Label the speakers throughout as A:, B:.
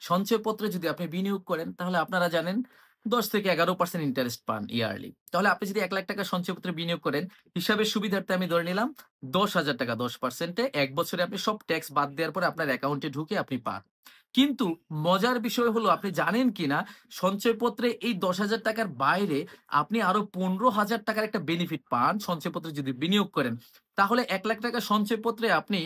A: সঞ্চয়পত্রে যদি আপনি বিনিয়োগ করেন তাহলে আপনারা জানেন ১০ থেকে ১১% ইন্টারেস্ট পান ইয়ারলি। তাহলে আপনি যদি ৳১,০০,০০০ সঞ্চয়পত্রে বিনিয়োগ করেন, হিসাবের সুবিধার্থে আমি ধরে নিলাম ৳১০,০০০ 10% এ ১ বছরে আপনি সব ট্যাক্স বাদ দেওয়ার পরে আপনার অ্যাকাউন্টে ঢুকে আপনি পান। কিন্তু মজার বিষয় হলো আপনি জানেন কিনা সঞ্চয়পত্রে এই ৳১০,০০০ র বাইরে আপনি আরো ৳১৫,০০০ র একটা বেনিফিট পান সঞ্চয়পত্রে যদি বিনিয়োগ করেন। তাহলে ৳১,০০,০০০ সঞ্চয়পত্রে আপনি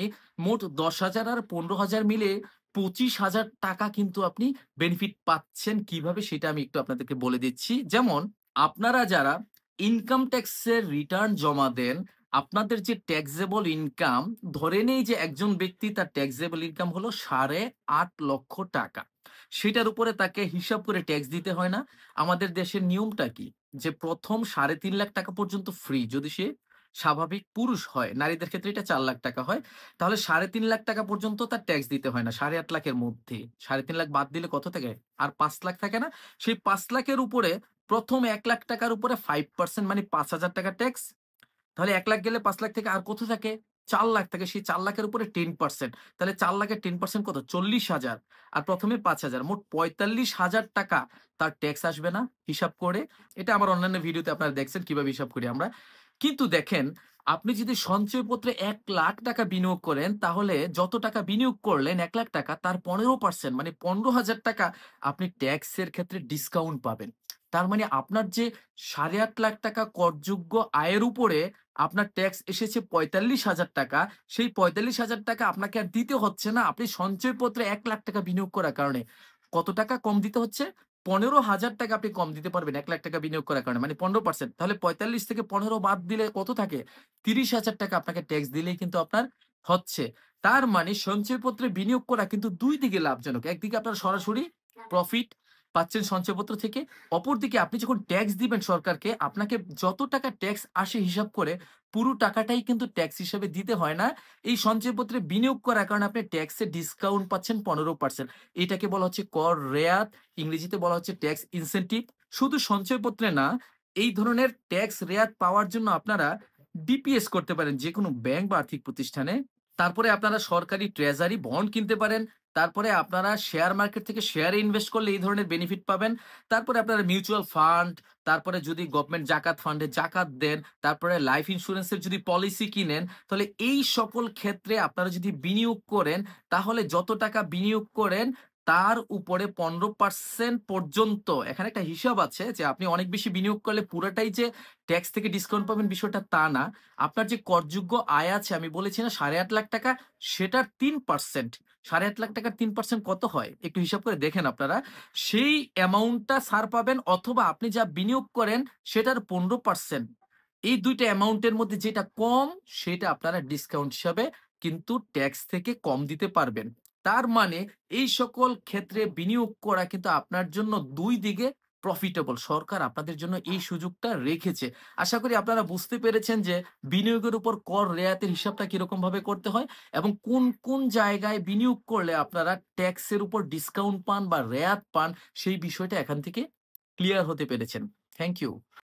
A: মোট ১০,০০০ আর ১৫,০০০ মিলে ৳২৫,০০০ কিন্তু আপনি বেনিফিট পাচ্ছেন। কিভাবে সেটা আমি একটু আপনাদেরকে বলে দিচ্ছি। যেমন আপনারা যারা ইনকাম ট্যাক্সের রিটার্ন জমা দেন, আপনাদের যে ট্যাক্সেবল ইনকাম ধরে নেই যে একজন ব্যক্তি তার ট্যাক্সেবল ইনকাম হলো ৳৮,৫০,০০০। সেটার উপরে তাকে হিসাব করে ট্যাক্স দিতে হয় না। আমাদের দেশের নিয়মটা কি? যে ১ম ৳৩,৫০,০০০ পর্যন্ত ফ্রি যদি সে স্বাভাবিক পুরুষ হয়। নারীদের ক্ষেত্রে এটা ৳৪,০০,০০০ হয়। তাহলে ৳৩,৫০,০০০ পর্যন্ত তার ট্যাক্স দিতে হয় না। ৮,৫০,০০০ এর মধ্যে। ৩,৫০,০০০ বাদ দিলে কত থাকে? আর ৳৫,০০,০০০ থাকে না? সেই ৳৫,০০,০০০ এর উপরে ১ম ৳১,০০,০০০ র উপরে ৫% মানে ৳৫,০০০ ট্যাক্স। তাহলে ১,০০,০০০ গেলে ৫,০০,০০০ থেকে আর কত থাকে? ৪,০০,০০০ থাকে। সেই ৪,০০,০০০ এর উপরে 10% তাহলে ৪,০০,০০০ এর 10% কত? ৪০,০০০ আর ১ম এ ৫,০০০ মোট ৳৪৫,০০০ তার ট্যাক্স আসবে না হিসাব করে। এটা আমার অন্যান্য ভিডিওতে আপনারা দেখছেন কিভাবে হিসাব করি আমরা। কিন্তু দেখেন আপনি যদি সঞ্চয়পত্রে ৳১,০০,০০০ বিনিয়োগ করেন তাহলে যত টাকা বিনিয়োগ করলেন ৳১,০০,০০০ তার ১৫% মানে ৳১৫,০০০ আপনি ট্যাক্সের ক্ষেত্রে ডিসকাউন্ট পাবেন। তার মানে আপনার যে ৳৮,৫০,০০০ করযোগ্য আয়ের উপরে আপনার ট্যাক্স এসেছে ৳৪৫,০০০ সেই ৳৪৫,০০০ আপনাকে আর দিতে হচ্ছে না। আপনি সঞ্চয়পত্রে ৳১,০০,০০০ বিনিয়োগ করার কারণে। কত টাকা কম দিতে হচ্ছে? ৳১৫,০০০ আপনি কম দিতে পারবেন ৳১,০০,০০০ বিনিয়োগ করার কারণে। মানে 15% তাহলে ৪৫ থেকে ১৫ বাদ দিলে কত থাকে? ৳৩০,০০০ আপনাকে ট্যাক্স দিলেই কিন্তু আপনার হচ্ছে। তার মানে সঞ্চয়পত্রে বিনিয়োগ করা কিন্তু ২ দিকে লাভজনক। একদিকে আপনার সরাসরি প্রফিট পাচ্ছেন সঞ্চয়পত্র থেকে। অপরদিকে আপনি যখন ট্যাক্স দিবেন সরকারকে, আপনাকে যত টাকা ট্যাক্স আসে হিসাব করে পুরো টাকাটাই কিন্তু ট্যাক্স হিসাবে দিতে হয় না। এই সঞ্চয়পত্রে বিনিয়োগ করার কারণে আপনি ট্যাক্সে ডিসকাউন্ট পাচ্ছেন 15%। এটাকে বলা হচ্ছে কর রেয়াত, ইংরেজিতে বলা হচ্ছে ট্যাক্স ইনসেনটিভ। শুধু সঞ্চয়পত্রে না, এই ধরনের ট্যাক্স রেয়াত পাওয়ার জন্য আপনারা ডিপিএস করতে পারেন যেকোনো ব্যাংক বা আর্থিক প্রতিষ্ঠানে। তারপরে আপনারা সরকারি ট্রেজারি বন্ড কিনতে পারেন। তারপরে আপনারা শেয়ার মার্কেট থেকে শেয়ারে ইনভেস্ট করলে এই ধরনের বেনিফিট পাবেন। তারপরে আপনারা মিউচুয়াল ফান্ড, তারপরে যদি গভর্নমেন্ট জাকাত ফান্ডে জাকাত দেন, তারপরে লাইফ ইন্সুরেন্স এর যদি পলিসি কিনেন, তাহলে এই সকল ক্ষেত্রে আপনারা যদি বিনিয়োগ করেন, তাহলে যত টাকা বিনিয়োগ করেন তার উপরে 15% পর্যন্ত এখানে একটা হিসাব আছে যে আপনি অনেক বেশি বিনিয়োগ করলে পুরাটাই যে ট্যাক্স থেকে ডিসকাউন্ট পাবেন বিষয়টা তা না। আপনার যে করযোগ্য আয় আছে আমি বলেছি না ৳৮,৫০,০০০ সেটার ৩%। ৳৮,৫০,০০০ ৩% কত হয়? একটু হিসাব করে দেখেন আপনারা। সেই অ্যামাউন্টটা ছাড় পাবেন অথবা আপনি যা বিনিয়োগ করেন সেটার 15% এই ২ টা অ্যামাউন্টের মধ্যে যেটা কম সেটা আপনারা ডিসকাউন্ট হিসাবে কিন্তু ট্যাক্স থেকে কম দিতে পারবেন। তার মানে এই সকল ক্ষেত্রে বিনিয়োগ করা কিন্তু আপনার জন্য ২ দিকে প্রফিটেবল। সরকার আপনাদের জন্য এই সুযোগটা রেখেছে। আশা করি আপনারা বুঝতে পেরেছেন যে বিনিয়োগের উপর কর রেয়াতের হিসাবটা কিরকম ভাবে করতে হয় এবং কোন জায়গায় বিনিয়োগ করলে আপনারা ট্যাক্সের উপর ডিসকাউন্ট পান বা রেয়াত পান সেই বিষয়টা এখান থেকে ক্লিয়ার হতে পেরেছেন। Thank you.